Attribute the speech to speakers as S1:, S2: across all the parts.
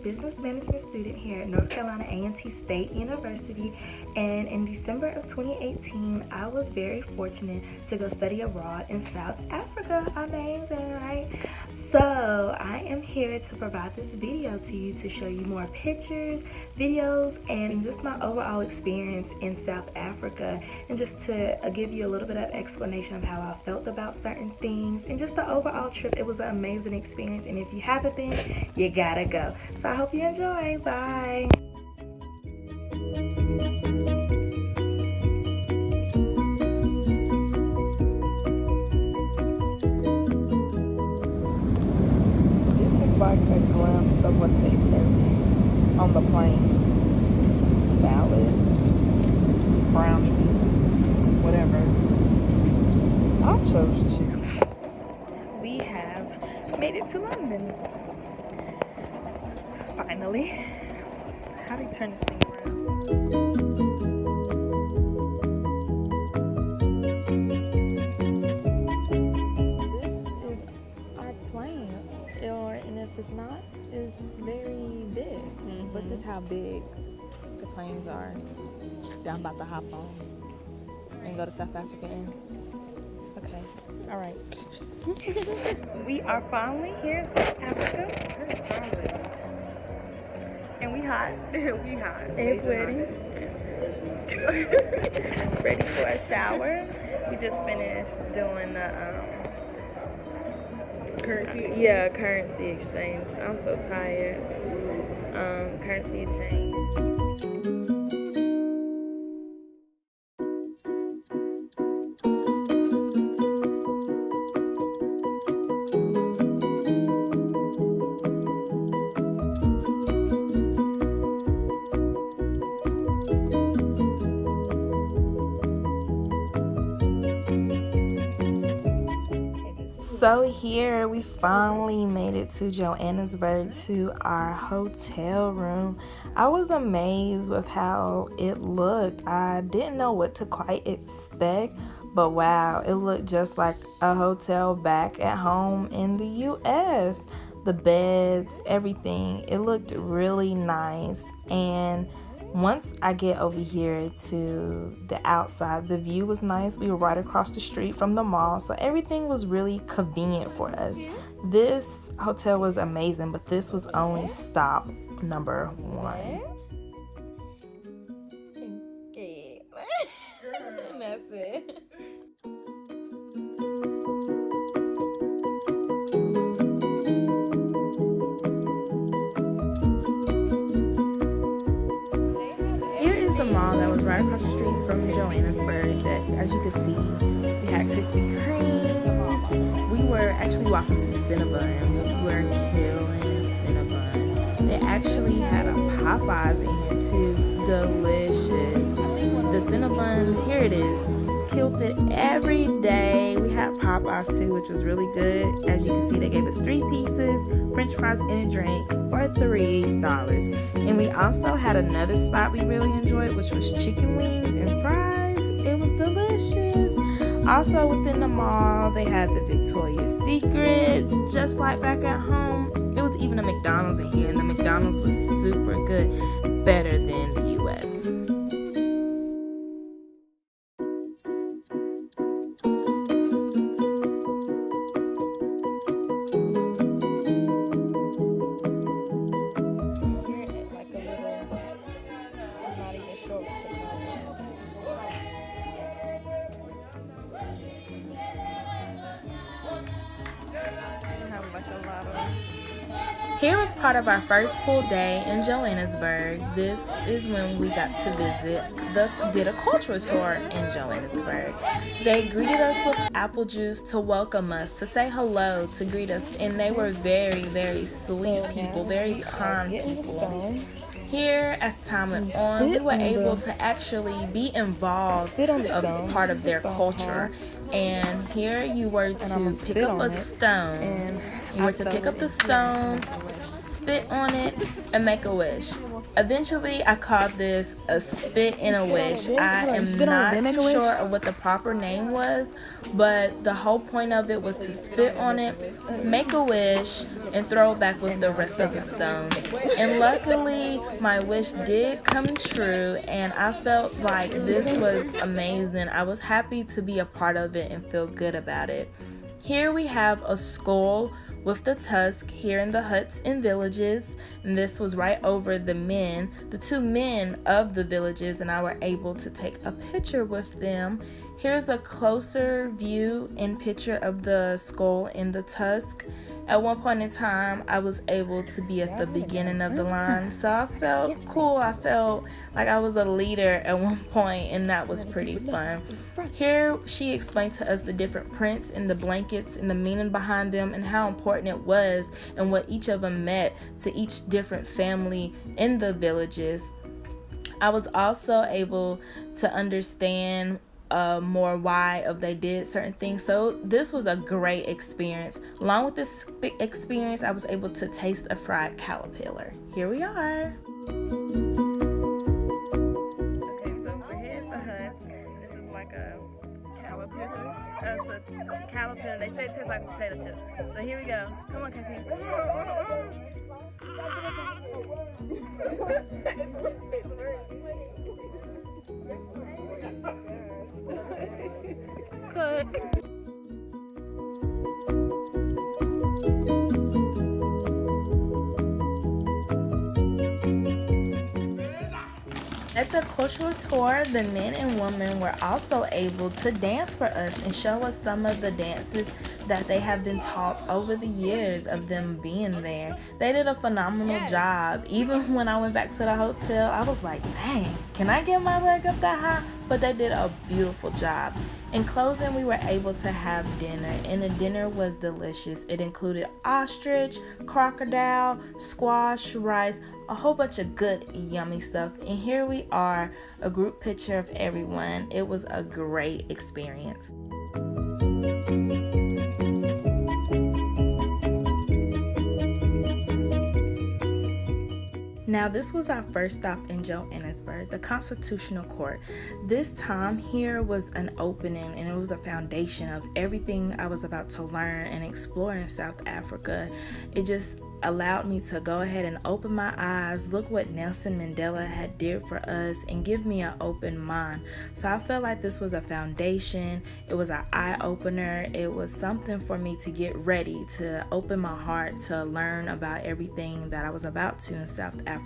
S1: business management student here at North Carolina A&T State University, and in December of 2018 I was very fortunate to go study abroad in South Africa. Amazing, right? So I am here to provide this video to you to show you more pictures, videos, and just my overall experience in South Africa, and just to give you a little bit of explanation of how I felt about certain things and just the overall trip. It was an amazing experience, and if you haven't been, you gotta go. So I hope you enjoy. Bye. Like a glimpse of what they serve on the plane. Salad, brownie, whatever. I chose chips. We have made it to London. Finally. How do you turn this thing around? It's not, it's very big. Look at how big the planes are. I'm about to hop on and go to South Africa. Okay, all right. We are finally here in South Africa. And we hot. We hot. It's ready. Ready for a shower. We just finished doing the currency exchange. I'm so tired. Currency exchange. So here we finally made it to Johannesburg, to our hotel room. I was amazed with how it looked. I didn't know what to quite expect, but wow, it looked just like a hotel back at home in the US. The beds, everything, it looked really nice. And once I get over here to the outside, the view was nice. We were right across the street from the mall, so everything was really convenient for us. This hotel was amazing, but this was only stop number 1. That's it. The mall that was right across the street from Johannesburg, that, as you can see, we had Krispy Kreme. We were actually walking to Cinnabon. We were killing Cinnabon. They actually had a Popeyes in here too. Delicious. The Cinnabon, here it is. Killed it every day. We had Popeyes too, which was really good. As you can see, they gave us 3 pieces, french fries, and a drink for $3. And we also had another spot we really enjoyed, which was chicken wings and fries. It was delicious. Also within the mall, they had the Victoria's Secrets, just like back at home. It was even a McDonald's in here, and the McDonald's was super good, better than the US. Here was part of our first full day in Johannesburg. This is when we got to did a cultural tour in Johannesburg. They greeted us with apple juice to welcome us, to say hello, to greet us, and they were very, very sweet people, very kind people. Here, as time went on, we were able to actually be involved of part of their culture. And here you were to pick up a stone. You were to pick up the stone, spit on it, and make a wish. Eventually, I called this a spit and a wish. I am not too sure of what the proper name was, but the whole point of it was to spit on it, make a wish, and throw it back with the rest of the stones. And luckily, my wish did come true, and I felt like this was amazing. I was happy to be a part of it and feel good about it. Here we have a skull with the tusk here in the huts and villages, and this was right over the two men of the villages, and I were able to take a picture with them. Here's a closer view and picture of the skull and the tusk. At one point in time, I was able to be at the beginning of the line, so I felt cool. I felt like I was a leader at one point, and that was pretty fun. Here, she explained to us the different prints and the blankets and the meaning behind them and how important it was and what each of them meant to each different family in the villages. I was also able to understand more why of they did certain things. So this was a great experience. Along with this experience, I was able to taste a fried caterpillar. Here we are. Okay, so we're here at the hut. This is like a caterpillar. It's a caterpillar. They say it tastes like potato chips. So here we go. Come on, Cassie. Cut. At the cultural tour, the men and women were also able to dance for us and show us some of the dances that they have been taught over the years of them being there. They did a phenomenal job. Even when I went back to the hotel, I was like, dang, can I get my leg up that high? But they did a beautiful job. In closing, we were able to have dinner, and the dinner was delicious. It included ostrich, crocodile, squash, rice, a whole bunch of good, yummy stuff. And here we are, a group picture of everyone. It was a great experience. Now, this was our first stop in Johannesburg, the Constitutional Court. This time here was an opening, and it was a foundation of everything I was about to learn and explore in South Africa. It just allowed me to go ahead and open my eyes, look what Nelson Mandela had did for us, and give me an open mind. So I felt like this was a foundation. It was an eye-opener. It was something for me to get ready, to open my heart, to learn about everything that I was about to in South Africa.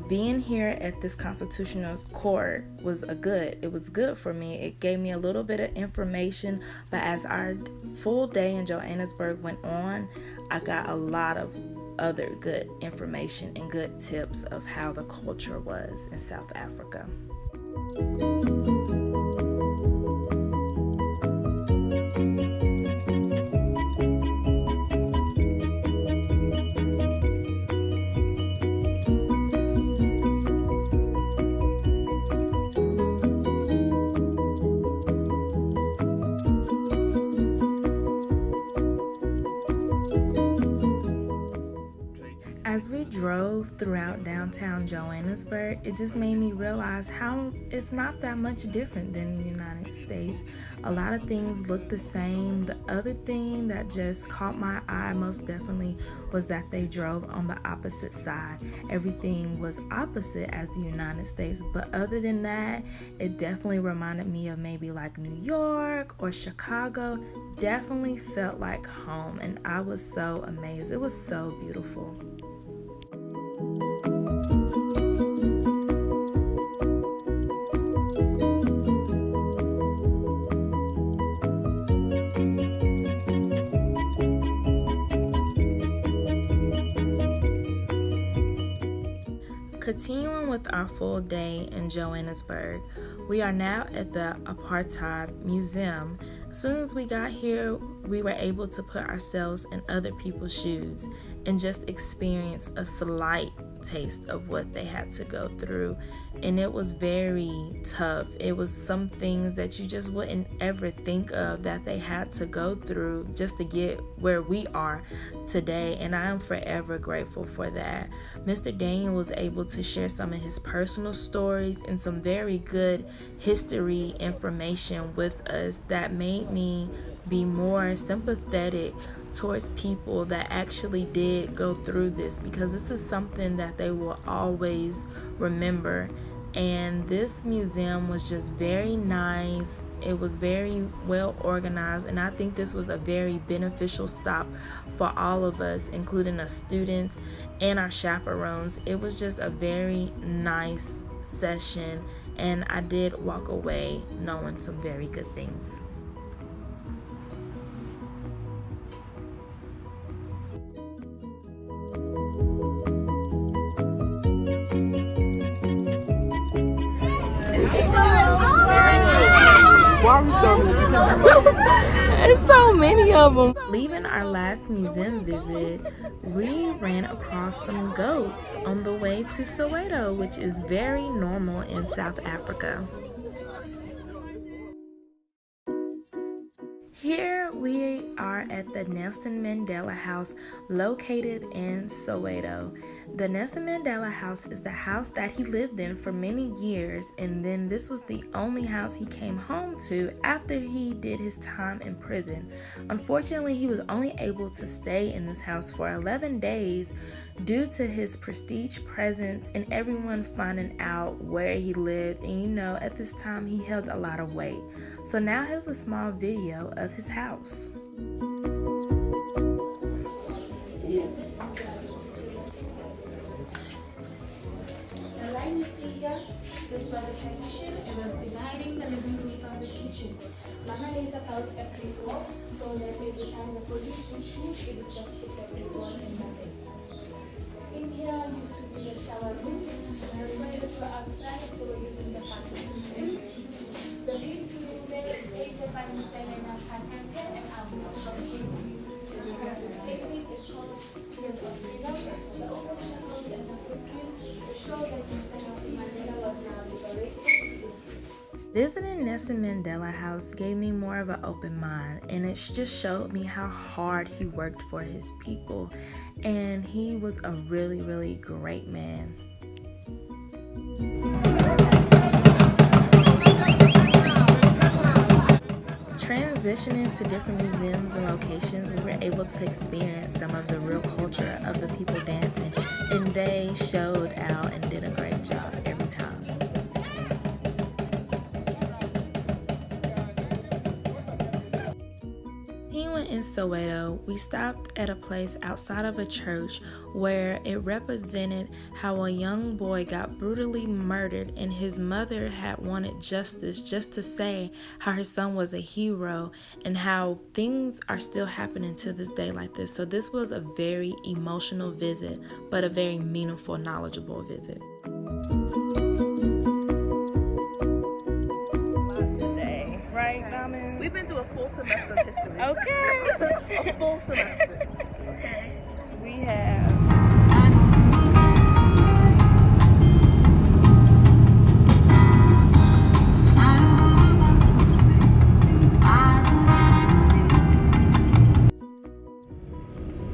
S1: Being here at this Constitutional Court was it was good for me. It gave me a little bit of information, but as our full day in Johannesburg went on, I got a lot of other good information and good tips of how the culture was in South Africa. As we drove throughout downtown Johannesburg, it just made me realize how it's not that much different than the United States. A lot of things look the same. The other thing that just caught my eye most definitely was that they drove on the opposite side. Everything was opposite as the United States, but other than that, it definitely reminded me of maybe like New York or Chicago. Definitely felt like home, and I was so amazed. It was so beautiful. Continuing on with our full day in Johannesburg. We are now at the Apartheid Museum. As soon as we got here, we were able to put ourselves in other people's shoes and just experience a slight taste of what they had to go through. And it was very tough. It was some things that you just wouldn't ever think of that they had to go through just to get where we are today. And I am forever grateful for that. Mr. Daniel was able to share some of his personal stories and some very good history information with us that made me be more sympathetic towards people that actually did go through this, because this is something that they will always remember. And this museum was just very nice. It was very well organized, and I think this was a very beneficial stop for all of us, including us students and our chaperones. It was just a very nice session, and I did walk away knowing some very good things. There's so many of them. Leaving our last museum visit, we ran across some goats on the way to Soweto, which is very normal in South Africa. Here we are at the Nelson Mandela House located in Soweto. The Nelson Mandela House is the house that he lived in for many years, and then this was the only house he came home to after he did his time in prison. Unfortunately, he was only able to stay in this house for 11 days due to his prestige presence and everyone finding out where he lived. And you know, at this time he held a lot of weight. So now here's a small video of his house.
S2: The line you see here, this was a transition. It was dividing the living room from the kitchen. Mama lays about a brick wall so that every time the police would shoot, it would just hit the brick wall and nothing. In here used to be a shower room. The toilets were outside. They were using the parking system. The painting room there is painted by Mr. Leonard Patente and artist from Kenya. This painting is called Tears of Freedom. The open shackles and the footprints show that Mr. Nelson Mandela was now liberated.
S1: Visiting Nelson Mandela House gave me more of an open mind, and it just showed me how hard he worked for his people, and he was a really, really great man. Transitioning to different museums and locations, we were able to experience some of the real culture of the people dancing, and they showed out and did a great job every time. In Soweto, we stopped at a place outside of a church where it represented how a young boy got brutally murdered, and his mother had wanted justice just to say how her son was a hero and how things are still happening to this day like this. So this was a very emotional visit, but a very meaningful, knowledgeable visit.
S3: We've been through a full semester of history.
S1: Okay.
S3: A full semester. Okay.
S1: We have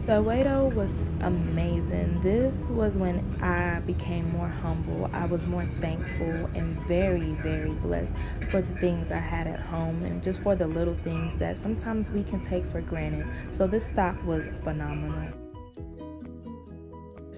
S1: Soweto was amazing. This was when I became more humble. I was more thankful and very, very blessed for the things I had at home and just for the little things that sometimes we can take for granted. So this stop was phenomenal.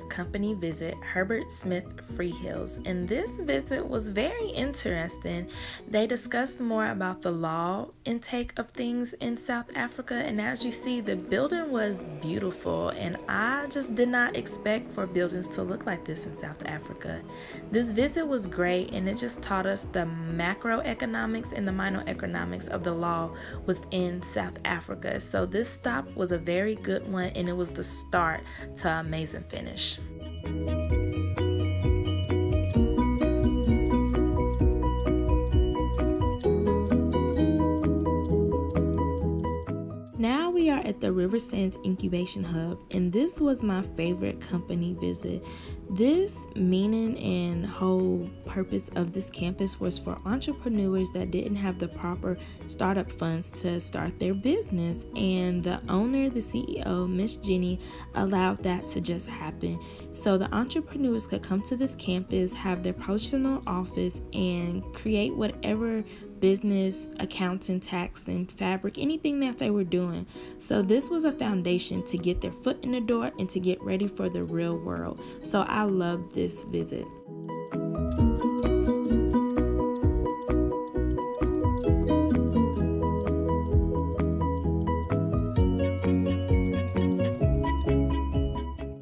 S1: Company visit Herbert Smith Freehills, and this visit was very interesting. They discussed more about the law intake of things in South Africa, and as you see, the building was beautiful, and I just did not expect for buildings to look like this in South Africa. This visit was great, and it just taught us the macroeconomics and the microeconomics of the law within South Africa. So this stop was a very good one, and it was the start to an amazing finish. at the River Sands Incubation Hub, and this was my favorite company visit. This meaning and whole purpose of this campus was for entrepreneurs that didn't have the proper startup funds to start their business, and the owner, the CEO, Miss Jenny, allowed that to just happen. So the entrepreneurs could come to this campus, have their personal office, and create whatever business, accounting, tax, and fabric, anything that they were doing. So this was a foundation to get their foot in the door and to get ready for the real world. So I loved this visit.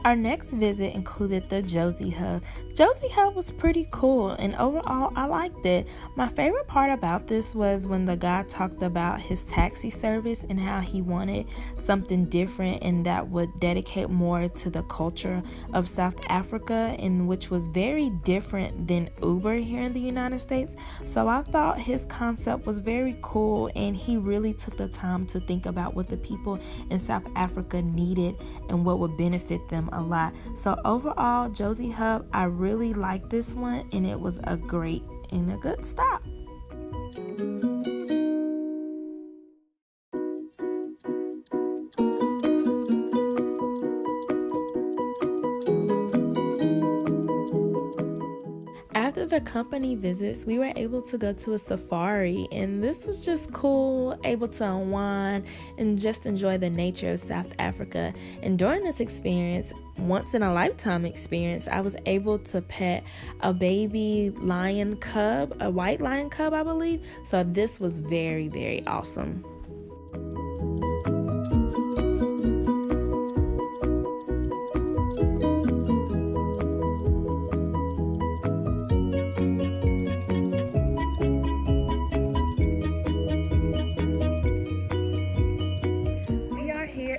S1: Our next visit included the Josie Hub. Josie Hub was pretty cool, and overall I liked it. My favorite part about this was when the guy talked about his taxi service and how he wanted something different and that would dedicate more to the culture of South Africa, and which was very different than Uber here in the United States. So I thought his concept was very cool, and he really took the time to think about what the people in South Africa needed and what would benefit them a lot. So overall, Josie Hub, I really liked this one, and it was a great and a good stop. After the company visits, we were able to go to a safari, and this was just cool, able to unwind and just enjoy the nature of South Africa. And during this experience, once in a lifetime experience, I was able to pet a baby lion cub, a white lion cub, I believe. So this was very, very awesome.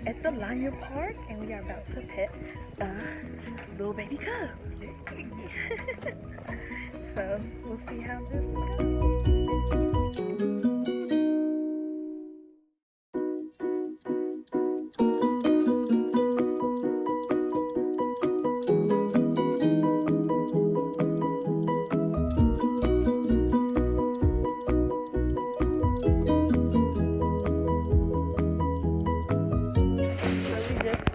S3: At the Lion Park, and we are about to pet a little baby cub. So we'll see how this goes.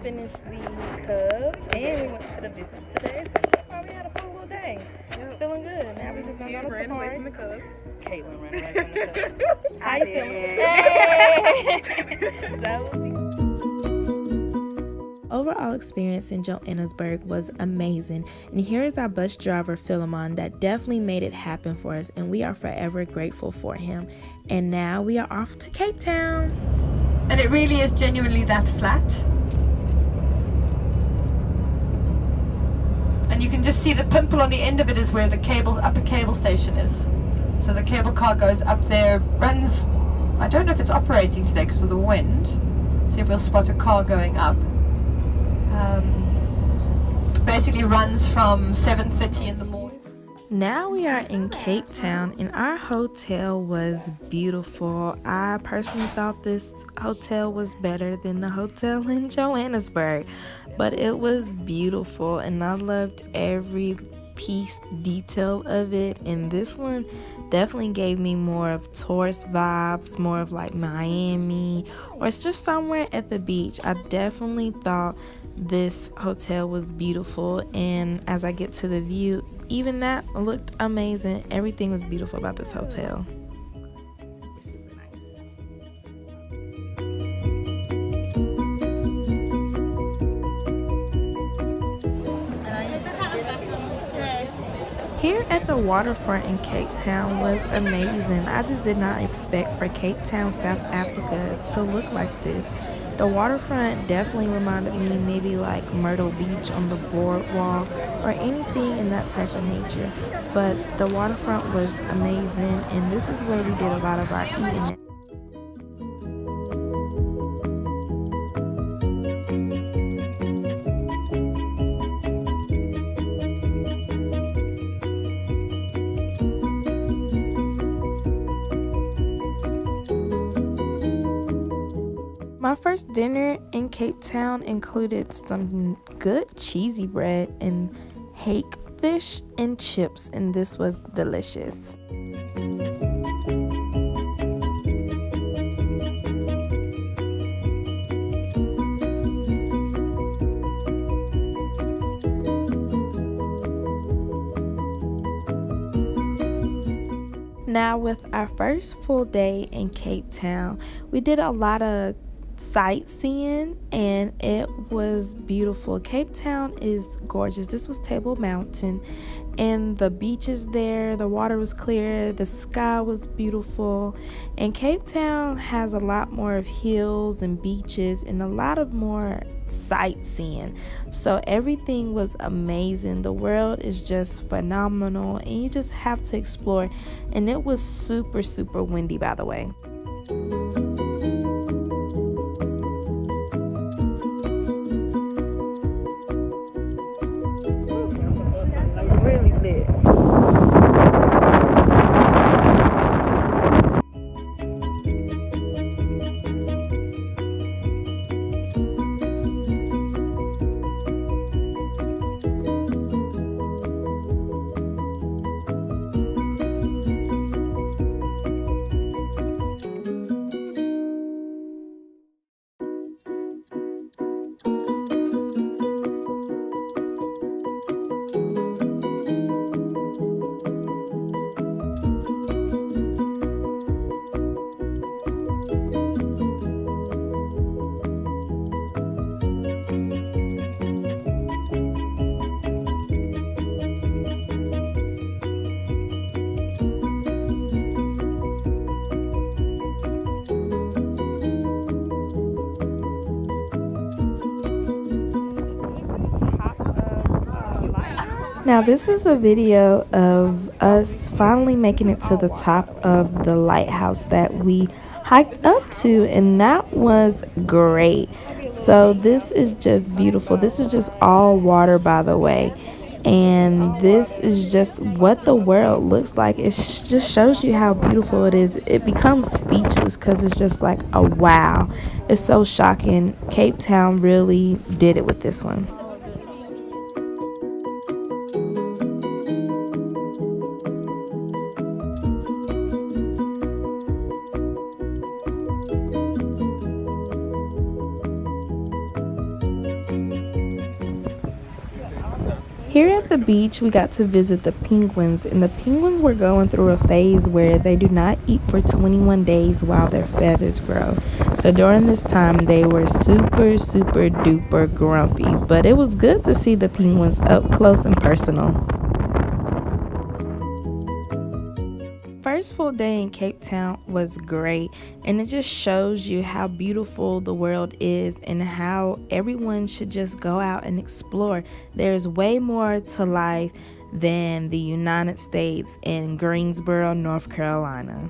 S3: Finished the cubs, and we went to the visits today. So far we had a full little day. Yep. Feeling good. Now we just gonna go to
S4: ran away from the
S3: safari.
S4: cubs.
S3: Caitlin ran away from the cubs.
S4: I
S3: feeling?
S1: Overall experience in Johannesburg was amazing, and here is our bus driver Philemon that definitely made it happen for us, and we are forever grateful for him. And now we are off to Cape Town.
S5: And it really is genuinely that flat. And you can just see the pimple on the end of it is where the upper cable station is. So the cable car goes up there, runs, I don't know if it's operating today because of the wind. See if we'll spot a car going up. Basically runs from 7:30 in the morning.
S1: Now we are in Cape Town, and our hotel was beautiful. I personally thought this hotel was better than the hotel in Johannesburg, but it was beautiful, and I loved every piece, detail of it. And this one definitely gave me more of tourist vibes, more of like Miami, or it's just somewhere at the beach. I definitely thought this hotel was beautiful, and as I get to the view, even that looked amazing. Everything was beautiful about this hotel.
S3: Super nice.
S1: Here at the waterfront in Cape Town was amazing. I just did not expect for Cape Town, South Africa to look like this. The waterfront definitely reminded me maybe like Myrtle Beach on the boardwalk or anything in that type of nature. But the waterfront was amazing, and this is where we did a lot of our eating. My Our first dinner in Cape Town included some good cheesy bread and hake fish and chips, and this was delicious. Now, with our first full day in Cape Town, we did a lot of sightseeing and it was beautiful. Cape Town is gorgeous. This was Table Mountain and the beaches there, the water was clear, the sky was beautiful, and Cape Town has a lot more of hills and beaches and a lot of more sightseeing. So everything was amazing. The world is just phenomenal and you just have to explore, and it was super windy, by the way.
S3: Really lit.
S1: Now this is a video of us finally making it to the top of the lighthouse that we hiked up to, and that was great. So this is just beautiful. This is just all water, by the way, and this is just what the world looks like. It just shows you how beautiful it is. It becomes speechless because it's just like a wow. It's so shocking. Cape Town really did it with this one. Here at the beach, we got to visit the penguins, and the penguins were going through a phase where they do not eat for 21 days while their feathers grow. So during this time, they were super duper grumpy, but it was good to see the penguins up close and personal. First full day in Cape Town was great, and it just shows you how beautiful the world is and how everyone should just go out and explore. There's way more to life than the United States in Greensboro, North Carolina.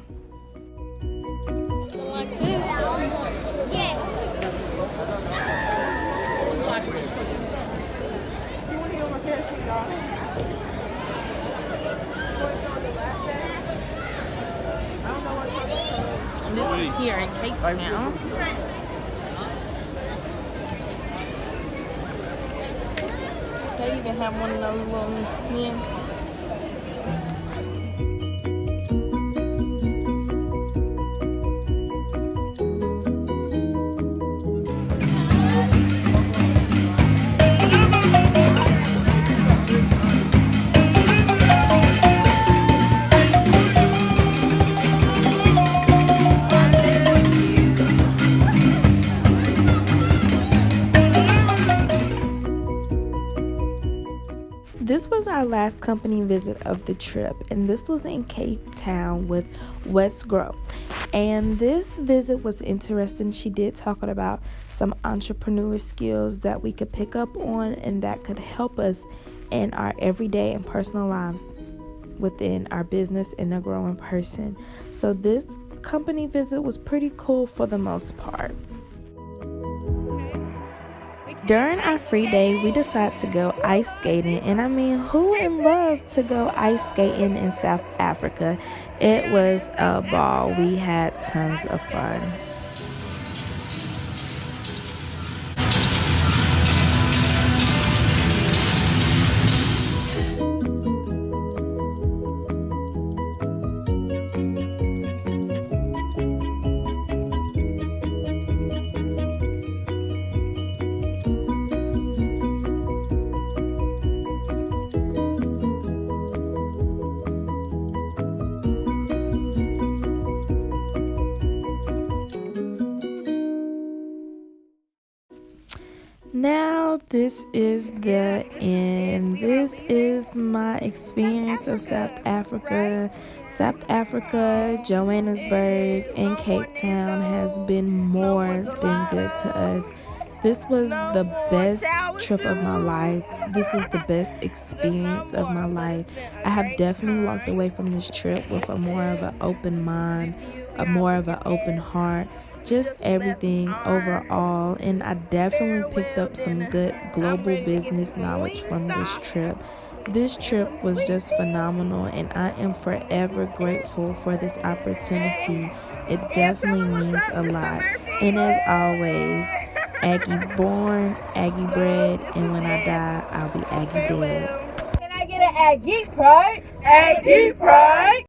S1: This is here in Cape Town. They even have one of those little men. This was our last company visit of the trip, and this was in Cape Town with West Grove. And this visit was interesting. She did talk about some entrepreneur skills that we could pick up on and that could help us in our everyday and personal lives within our business and a growing person. So this company visit was pretty cool for the most part. During our free day, we decided to go ice skating, and I mean, who wouldn't love to go ice skating in South Africa? It was a ball. We had tons of fun. Now, this is the end. This is my experience of South Africa. South Africa, Johannesburg, and Cape Town has been more than good to us. This was the best trip of my life. This was the best experience of my life. I have definitely walked away from this trip with a more of an open mind, a more of an open heart, just everything overall. And I definitely picked up some good global business knowledge from this trip. This trip was just phenomenal, and I am forever grateful for this opportunity. It definitely means a lot. And as always, Aggie born, Aggie bred, and when I die, I'll be Aggie dead.
S3: Can I get an Aggie pride? Aggie pride!